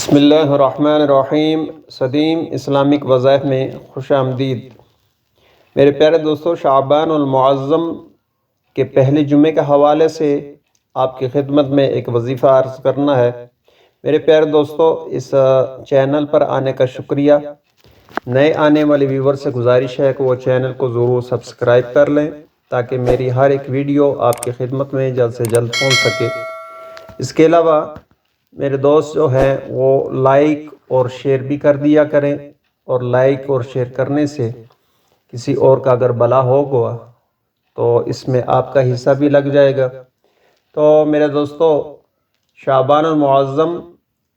بسم اللہ الرحمن الرحیم۔ صدیم اسلامک وظائف میں خوش آمدید۔ میرے پیارے دوستو، شعبان المعظم کے پہلے جمعے کے حوالے سے آپ کی خدمت میں ایک وظیفہ عرض کرنا ہے۔ میرے پیارے دوستو، اس چینل پر آنے کا شکریہ۔ نئے آنے والے ویور سے گزارش ہے کہ وہ چینل کو ضرور سبسکرائب کر لیں تاکہ میری ہر ایک ویڈیو آپ کی خدمت میں جلد سے جلد پہنچ سکے۔ اس کے علاوہ میرے دوست جو ہیں وہ لائک اور شیئر بھی کر دیا کریں، اور لائک اور شیئر کرنے سے کسی اور کا اگر بھلا ہوگا تو اس میں آپ کا حصہ بھی لگ جائے گا۔ تو میرے دوستو، شعبان المعظم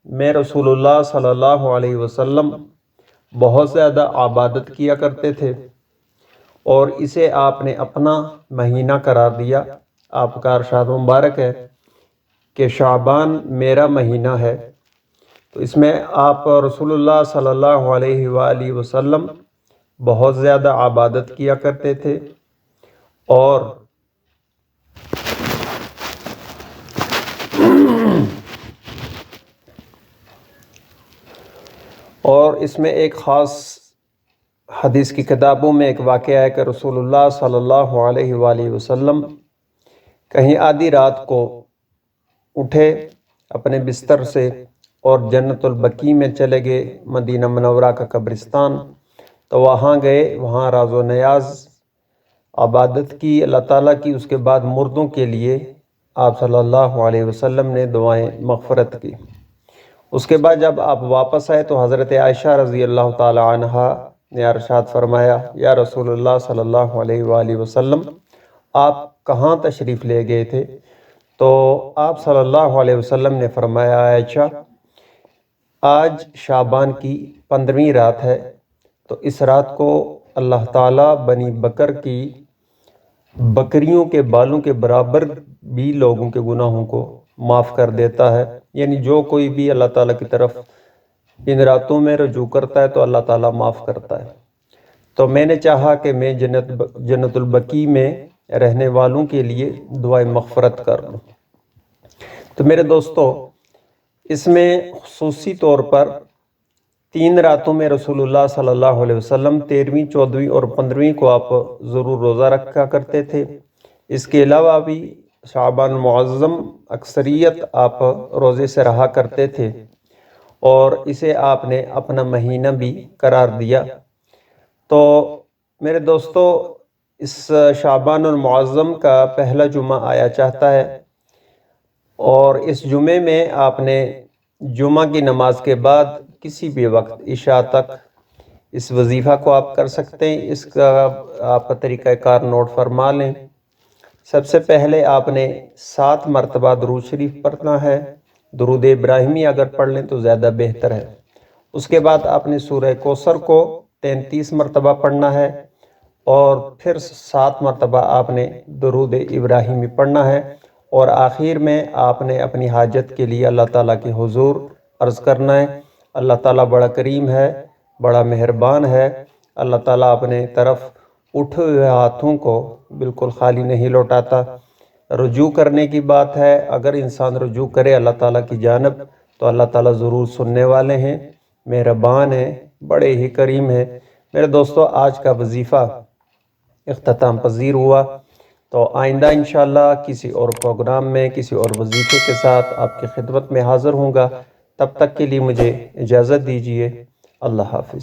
میں رسول اللہ صلی اللہ علیہ وسلم بہت زیادہ عبادت کیا کرتے تھے، اور اسے آپ نے اپنا مہینہ قرار دیا۔ آپ کا ارشاد مبارک ہے کہ شعبان میرا مہینہ ہے، تو اس میں آپ رسول اللہ صلی اللہ علیہ وآلہ وسلم بہت زیادہ عبادت کیا کرتے تھے، اور اس میں ایک خاص حدیث کی کتابوں میں ایک واقعہ ہے کہ رسول اللہ صلی اللہ علیہ وآلہ وسلم کہیں آدھی رات کو اٹھے اپنے بستر سے اور جنت البقیع میں چلے گئے، مدینہ منورہ کا قبرستان۔ تو وہاں گئے، وہاں راز و نیاز عبادت کی اللہ تعالیٰ کی۔ اس کے بعد مردوں کے لیے آپ صلی اللہ علیہ وسلم نے دعائیں مغفرت کی۔ اس کے بعد جب آپ واپس آئے تو حضرت عائشہ رضی اللہ تعالی عنہا نے ارشاد فرمایا، یا رسول اللہ صلی اللہ علیہ وآلہ وسلم، آپ کہاں تشریف لے گئے تھے؟ تو آپ صلی اللہ علیہ وسلم نے فرمایا، عائشہ، آج شعبان کی 15ویں رات ہے، تو اس رات کو اللہ تعالیٰ بنی بکر کی بکریوں کے بالوں کے برابر بھی لوگوں کے گناہوں کو معاف کر دیتا ہے۔ یعنی جو کوئی بھی اللہ تعالیٰ کی طرف ان راتوں میں رجوع کرتا ہے تو اللہ تعالیٰ معاف کرتا ہے۔ تو میں نے چاہا کہ میں جنت البقیع میں رہنے والوں کے لیے دعائیں مغفرت کر لوں۔ تو میرے دوستو، اس میں خصوصی طور پر 3 راتوں میں رسول اللہ صلی اللہ علیہ وسلم 13ویں، 14ویں اور 15ویں کو آپ ضرور روزہ رکھا کرتے تھے۔ اس کے علاوہ بھی شعبان المعظم اکثریت آپ روزے سے رہا کرتے تھے، اور اسے آپ نے اپنا مہینہ بھی قرار دیا۔ تو میرے دوستو، اس شعبان المعظم کا پہلا جمعہ آیا چاہتا ہے، اور اس جمعے میں آپ نے جمعہ کی نماز کے بعد کسی بھی وقت عشاء تک اس وظیفہ کو آپ کر سکتے ہیں۔ اس کا آپ طریقہ کار نوٹ فرما لیں۔ سب سے پہلے آپ نے 7 مرتبہ درود شریف پڑھنا ہے۔ درود ابراہیمی اگر پڑھ لیں تو زیادہ بہتر ہے۔ اس کے بعد آپ نے سورہ کوثر کو 33 مرتبہ پڑھنا ہے، اور پھر 7 مرتبہ آپ نے درود ابراہیمی پڑھنا ہے، اور آخر میں آپ نے اپنی حاجت کے لیے اللہ تعالیٰ کے حضور عرض کرنا ہے۔ اللہ تعالیٰ بڑا کریم ہے، بڑا مہربان ہے۔ اللہ تعالیٰ اپنے طرف اٹھے ہوئے ہاتھوں کو بالکل خالی نہیں لوٹاتا۔ رجوع کرنے کی بات ہے، اگر انسان رجوع کرے اللہ تعالیٰ کی جانب تو اللہ تعالیٰ ضرور سننے والے ہیں، مہربان ہیں، بڑے ہی کریم ہیں۔ میرے دوستو، آج کا وظیفہ اختتام پذیر ہوا، تو آئندہ انشاءاللہ کسی اور پروگرام میں کسی اور وظیفے کے ساتھ آپ کی خدمت میں حاضر ہوں گا۔ تب تک کے لیے مجھے اجازت دیجیے۔ اللہ حافظ۔